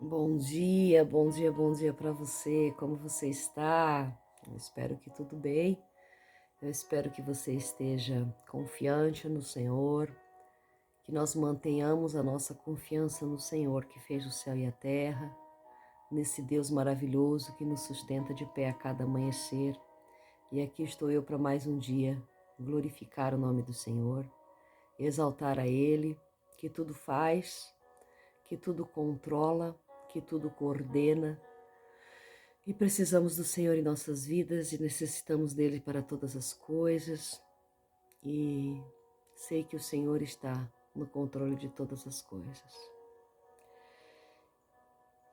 Bom dia, bom dia, bom dia para você. Como você está? Eu espero que tudo bem. Eu espero que você esteja confiante no Senhor, que nós mantenhamos a nossa confiança no Senhor que fez o céu e a terra, nesse Deus maravilhoso que nos sustenta de pé a cada amanhecer. E aqui estou eu para mais um dia glorificar o nome do Senhor, exaltar a Ele, que tudo faz, que tudo controla, que tudo coordena. E precisamos do Senhor em nossas vidas e necessitamos dele para todas as coisas. E sei que o Senhor está no controle de todas as coisas.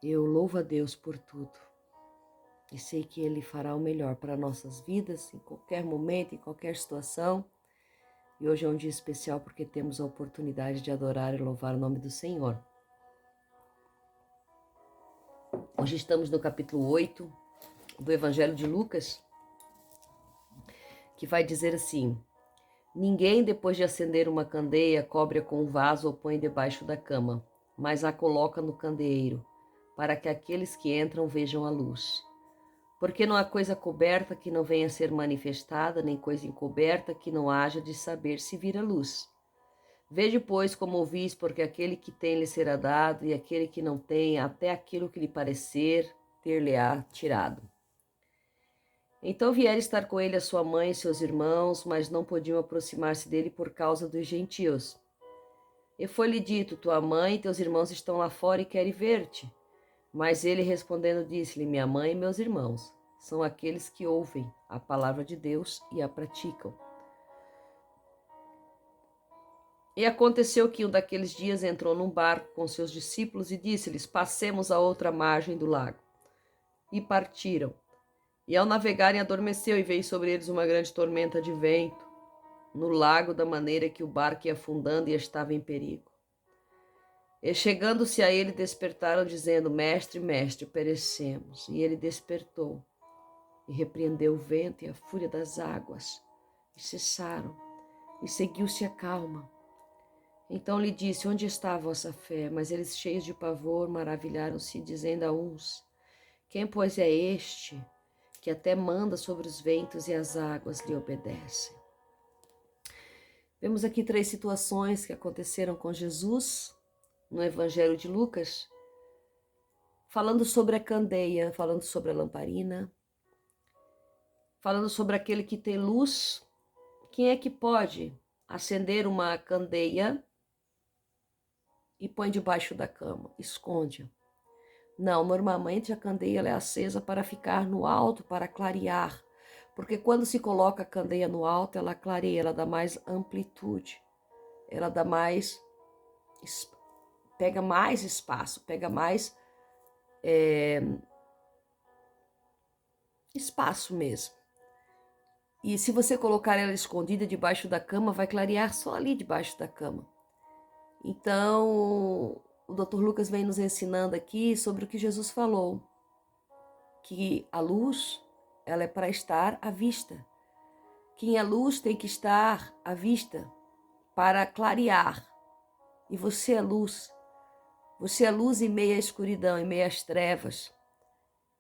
Eu louvo a Deus por tudo e sei que Ele fará o melhor para nossas vidas em qualquer momento, em qualquer situação. E hoje é um dia especial porque temos a oportunidade de adorar e louvar o nome do Senhor. Hoje estamos no capítulo 8 do Evangelho de Lucas, que vai dizer assim: Ninguém, depois de acender uma candeia, cobre-a com um vaso ou põe debaixo da cama, mas a coloca no candeeiro, para que aqueles que entram vejam a luz. Porque não há coisa coberta que não venha a ser manifestada, nem coisa encoberta que não haja de saber se vir a luz. Vede, pois, como ouvis, porque aquele que tem lhe será dado, e aquele que não tem, até aquilo que lhe parecer, ter-lhe-á tirado. Então vieram estar com ele a sua mãe e seus irmãos, mas não podiam aproximar-se dele por causa dos gentios. E foi-lhe dito: tua mãe e teus irmãos estão lá fora e querem ver-te. Mas ele respondendo disse-lhe: minha mãe e meus irmãos são aqueles que ouvem a palavra de Deus e a praticam. E aconteceu que um daqueles dias entrou num barco com seus discípulos e disse-lhes: passemos à outra margem do lago. E partiram. E ao navegarem adormeceu e veio sobre eles uma grande tormenta de vento no lago, da maneira que o barco ia afundando e estava em perigo. E chegando-se a ele, despertaram, dizendo: Mestre, mestre, perecemos. E ele despertou e repreendeu o vento e a fúria das águas, e cessaram, e seguiu-se a calma. Então lhe disse: Onde está a vossa fé? Mas eles, cheios de pavor, maravilharam-se, dizendo a uns: Quem, pois, é este que até manda sobre os ventos e as águas lhe obedecem? Vemos aqui 3 situações que aconteceram com Jesus no Evangelho de Lucas, falando sobre a candeia, falando sobre a lamparina, falando sobre aquele que tem luz. Quem é que pode acender uma candeia e põe debaixo da cama? Esconde. Não, normalmente a candeia é acesa para ficar no alto, para clarear. Porque quando se coloca a candeia no alto, ela clareia, ela dá mais amplitude, ela dá mais, pega mais espaço, pega mais espaço mesmo. E se você colocar ela escondida debaixo da cama, vai clarear só ali debaixo da cama. Então, o Dr. Lucas vem nos ensinando aqui sobre o que Jesus falou, que a luz, ela é para estar à vista. Que a luz tem que estar à vista para clarear. E você é luz. Você é luz em meio à escuridão, em meio às trevas.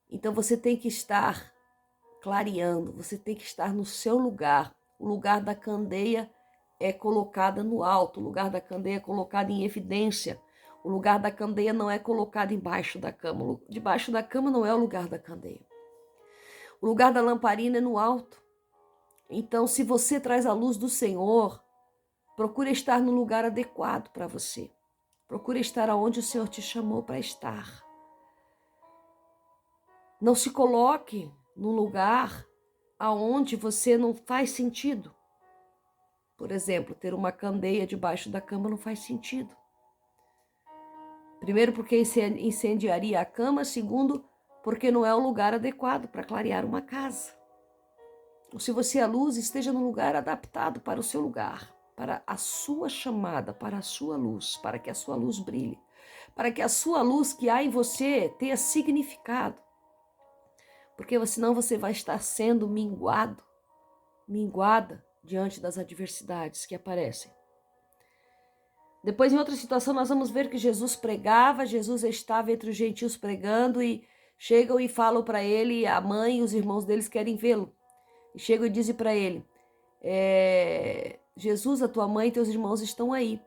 Então você tem que estar clareando, você tem que estar no seu lugar. O lugar da candeia é colocada no alto, o lugar da candeia é colocado em evidência. O lugar da candeia não é colocado embaixo da cama. Debaixo da cama não é o lugar da candeia. O lugar da lamparina é no alto. Então, se você traz a luz do Senhor, procure estar no lugar adequado para você. Procure estar onde o Senhor te chamou para estar. Não se coloque num lugar aonde você não faz sentido. Por exemplo, ter uma candeia debaixo da cama não faz sentido. Primeiro, porque incendiaria a cama. Segundo, porque não é o lugar adequado para clarear uma casa. Ou se você é a luz, esteja no lugar adaptado para o seu lugar, para a sua chamada, para a sua luz, para que a sua luz brilhe, para que a sua luz que há em você tenha significado. Porque senão você vai estar sendo minguado, minguada diante das adversidades que aparecem. Depois, em outra situação, nós vamos ver que Jesus pregava, Jesus estava entre os gentios pregando e chegam e falam para ele, a mãe e os irmãos deles querem vê-lo. E chegam e dizem para ele, Jesus, a tua mãe e teus irmãos estão aí.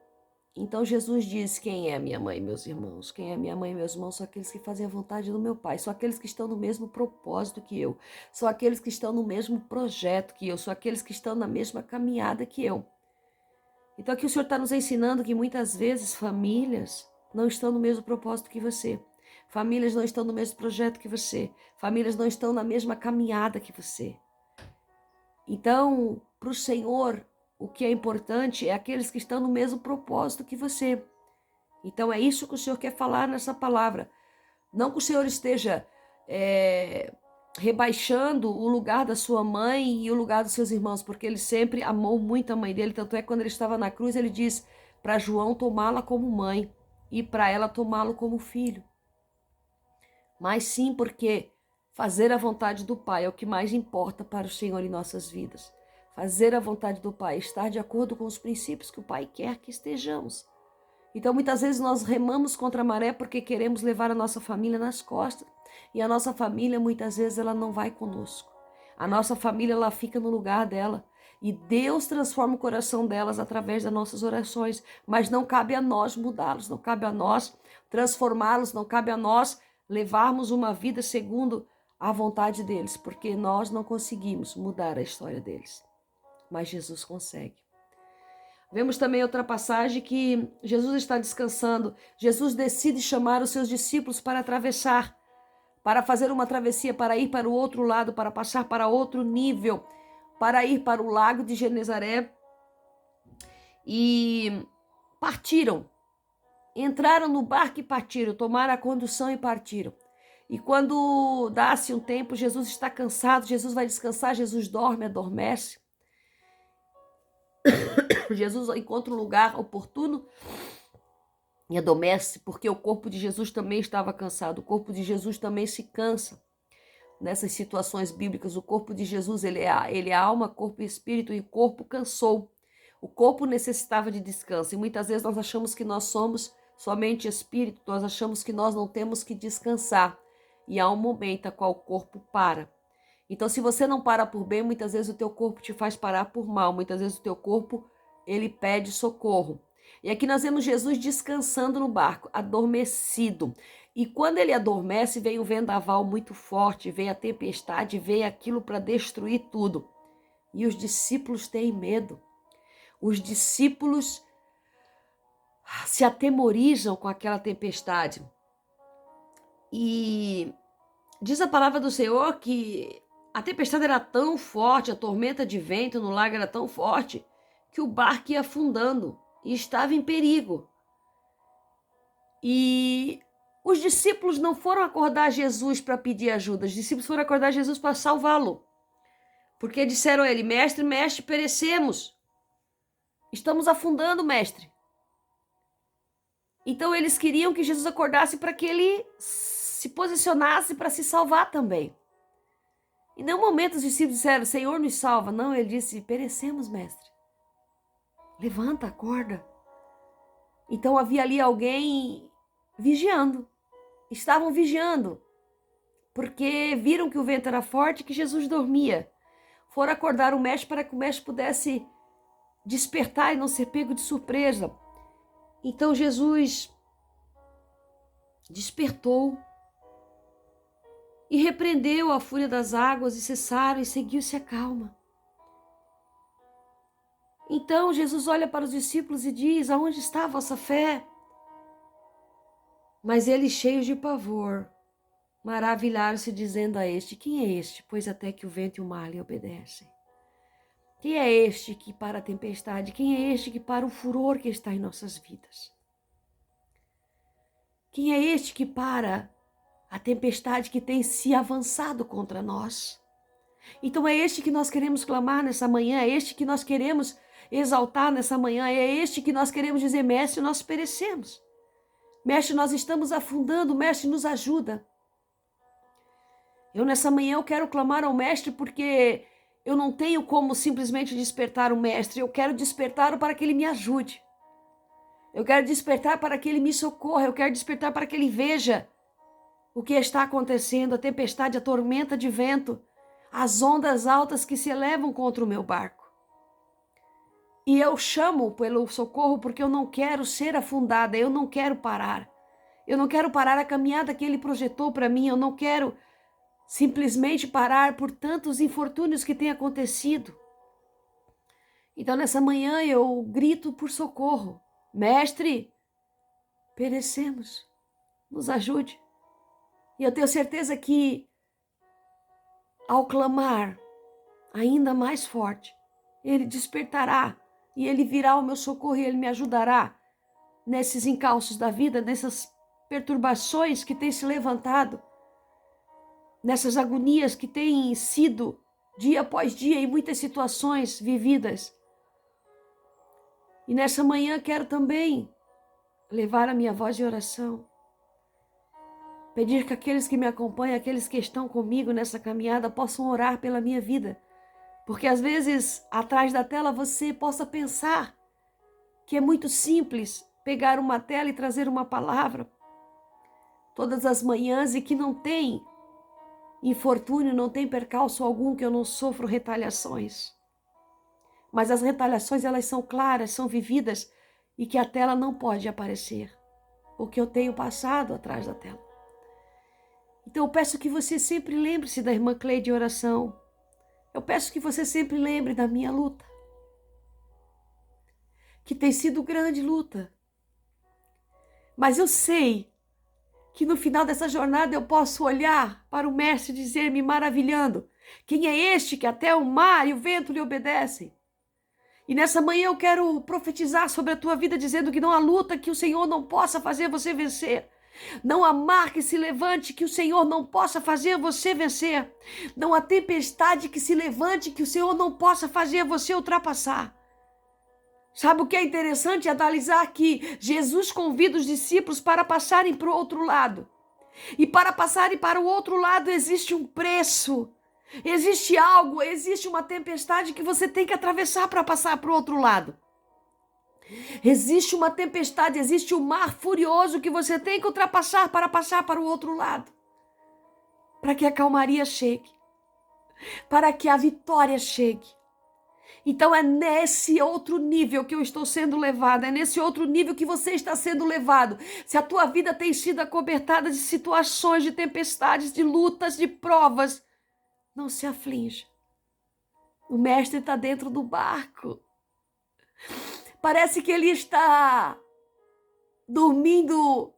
Então Jesus diz, quem é minha mãe e meus irmãos? Quem é minha mãe e meus irmãos? São aqueles que fazem a vontade do meu Pai, são aqueles que estão no mesmo propósito que eu, são aqueles que estão no mesmo projeto que eu, são aqueles que estão na mesma caminhada que eu. Então aqui o Senhor está nos ensinando que muitas vezes famílias não estão no mesmo propósito que você, famílias não estão no mesmo projeto que você, famílias não estão na mesma caminhada que você. Então, para o Senhor, o que é importante é aqueles que estão no mesmo propósito que você. Então, é isso que o Senhor quer falar nessa palavra. Não que o Senhor esteja rebaixando o lugar da sua mãe e o lugar dos seus irmãos, porque ele sempre amou muito a mãe dele. Tanto é que quando ele estava na cruz, ele diz para João tomá-la como mãe e para ela tomá-lo como filho. Mas sim porque fazer a vontade do Pai é o que mais importa para o Senhor em nossas vidas. Fazer a vontade do Pai, estar de acordo com os princípios que o Pai quer que estejamos. Então, muitas vezes nós remamos contra a maré porque queremos levar a nossa família nas costas. E a nossa família, muitas vezes, ela não vai conosco. A nossa família, ela fica no lugar dela. E Deus transforma o coração delas através das nossas orações. Mas não cabe a nós mudá-los, não cabe a nós transformá-los, não cabe a nós levarmos uma vida segundo a vontade deles, porque nós não conseguimos mudar a história deles. Mas Jesus consegue. Vemos também outra passagem que Jesus está descansando. Jesus decide chamar os seus discípulos para atravessar, para fazer uma travessia, para ir para o outro lado, para passar para outro nível, para ir para o lago de Genezaré. E partiram. Entraram no barco e partiram, tomaram a condução e partiram. E quando dá-se um tempo, Jesus está cansado, Jesus vai descansar, Jesus dorme, adormece. Jesus encontra um lugar oportuno e adormece, porque o corpo de Jesus também estava cansado. O corpo de Jesus também se cansa. Nessas situações bíblicas, o corpo de Jesus, ele é alma, corpo e espírito, e o corpo cansou. O corpo necessitava de descanso. E muitas vezes nós achamos que nós somos somente espírito, nós achamos que nós não temos que descansar. E há um momento a qual o corpo para. Então, se você não para por bem, muitas vezes o teu corpo te faz parar por mal. Muitas vezes o teu corpo, ele pede socorro. E aqui nós vemos Jesus descansando no barco, adormecido. E quando ele adormece, vem o vendaval muito forte, vem a tempestade, vem aquilo para destruir tudo. E os discípulos têm medo. Os discípulos se atemorizam com aquela tempestade. E diz a palavra do Senhor que a tempestade era tão forte, a tormenta de vento no lago era tão forte, que o barco ia afundando e estava em perigo. E os discípulos não foram acordar Jesus para pedir ajuda, os discípulos foram acordar Jesus para salvá-lo. Porque disseram a ele, mestre, mestre, perecemos. Estamos afundando, mestre. Então eles queriam que Jesus acordasse para que ele se posicionasse para se salvar também. Em nenhum momento os discípulos disseram, Senhor, nos salva. Não, ele disse, perecemos, mestre. Levanta, acorda. Então havia ali alguém vigiando. Estavam vigiando. Porque viram que o vento era forte e que Jesus dormia. Foram acordar o mestre para que o mestre pudesse despertar e não ser pego de surpresa. Então Jesus despertou e repreendeu a fúria das águas e cessaram e seguiu-se a calma. Então Jesus olha para os discípulos e diz, aonde está a vossa fé? Mas eles, cheios de pavor, maravilharam-se dizendo a este, quem é este? Pois até que o vento e o mar lhe obedecem. Quem é este que para a tempestade? Quem é este que para o furor que está em nossas vidas? Quem é este que para a tempestade que tem se avançado contra nós? Então é este que nós queremos clamar nessa manhã, é este que nós queremos exaltar nessa manhã, é este que nós queremos dizer, mestre, nós perecemos. Mestre, nós estamos afundando, mestre, nos ajuda. Eu nessa manhã eu quero clamar ao mestre porque eu não tenho como simplesmente despertar o mestre, eu quero despertá-lo para que ele me ajude. Eu quero despertar para que Ele me socorra. Eu quero despertar para que Ele veja o que está acontecendo, a tempestade, a tormenta de vento, as ondas altas que se elevam contra o meu barco. E eu chamo pelo socorro porque eu não quero ser afundada, eu não quero parar. Eu não quero parar a caminhada que Ele projetou para mim, eu não quero simplesmente parar por tantos infortúnios que têm acontecido. Então, nessa manhã, eu grito por socorro. Mestre, perecemos, nos ajude. E eu tenho certeza que, ao clamar ainda mais forte, Ele despertará e Ele virá ao meu socorro e Ele me ajudará nesses encalços da vida, nessas perturbações que têm se levantado, nessas agonias que têm sido dia após dia em muitas situações vividas. E nessa manhã quero também levar a minha voz de oração, pedir que aqueles que me acompanham, aqueles que estão comigo nessa caminhada, possam orar pela minha vida. Porque às vezes, atrás da tela, você possa pensar que é muito simples pegar uma tela e trazer uma palavra todas as manhãs e que não tem infortúnio, não tem percalço algum, que eu não sofro retaliações. Mas as retaliações, elas são claras, são vividas e que a tela não pode aparecer, porque eu tenho passado atrás da tela. Então eu peço que você sempre lembre-se da irmã Cleide em oração. Eu peço que você sempre lembre da minha luta, que tem sido grande luta. Mas eu sei que no final dessa jornada eu posso olhar para o Mestre e dizer, me maravilhando, quem é este que até o mar e o vento lhe obedecem? E nessa manhã eu quero profetizar sobre a tua vida, dizendo que não há luta que o Senhor não possa fazer você vencer. Não há mar que se levante que o Senhor não possa fazer você vencer. Não há tempestade que se levante que o Senhor não possa fazer você ultrapassar. Sabe o que é interessante? Analisar que Jesus convida os discípulos para passarem para o outro lado. E para passarem para o outro lado existe um preço. Existe algo, existe uma tempestade que você tem que atravessar para passar para o outro lado. Existe uma tempestade, existe um mar furioso que você tem que ultrapassar para passar para o outro lado. Para que a calmaria chegue. Para que a vitória chegue. Então é nesse outro nível que eu estou sendo levada, é nesse outro nível que você está sendo levado. Se a tua vida tem sido acobertada de situações, de tempestades, de lutas, de provas, não se aflinja. O Mestre está dentro do barco. Parece que ele está dormindo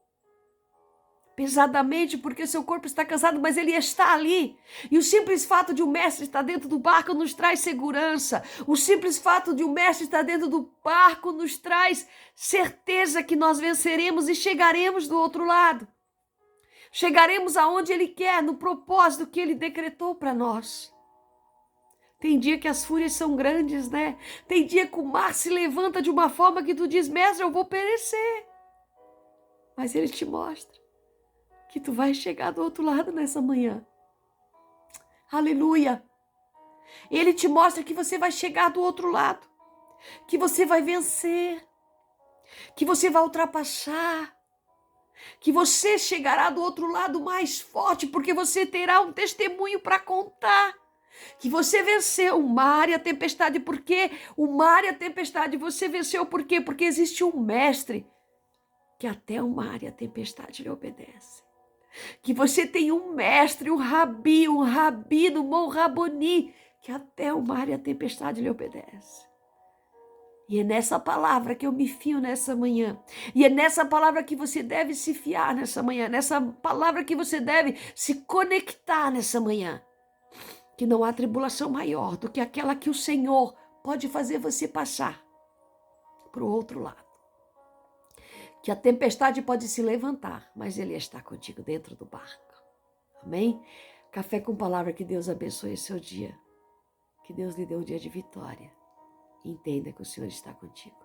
pesadamente porque seu corpo está cansado, mas ele está ali. E o simples fato de o Mestre estar dentro do barco nos traz segurança. O simples fato de o Mestre estar dentro do barco nos traz certeza que nós venceremos e chegaremos do outro lado. Chegaremos aonde Ele quer, no propósito que Ele decretou para nós. Tem dia que as fúrias são grandes, né? Tem dia que o mar se levanta de uma forma que tu diz, Mestre, eu vou perecer. Mas Ele te mostra que tu vai chegar do outro lado nessa manhã. Aleluia! Ele te mostra que você vai chegar do outro lado, que você vai vencer, que você vai ultrapassar, que você chegará do outro lado mais forte, porque você terá um testemunho para contar. Que você venceu o mar e a tempestade. Por quê? O mar e a tempestade você venceu por quê? Porque existe um mestre que até o mar e a tempestade lhe obedecem. Que você tem um mestre, um rabino, um Raboni, que até o mar e a tempestade lhe obedecem. E é nessa palavra que eu me fio nessa manhã. E é nessa palavra que você deve se fiar nessa manhã. Nessa palavra que você deve se conectar nessa manhã. Que não há tribulação maior do que aquela que o Senhor pode fazer você passar para o outro lado. Que a tempestade pode se levantar, mas Ele está contigo dentro do barco. Amém? Café com palavra, que Deus abençoe seu dia. Que Deus lhe dê um dia de vitória. Entenda que o Senhor está contigo.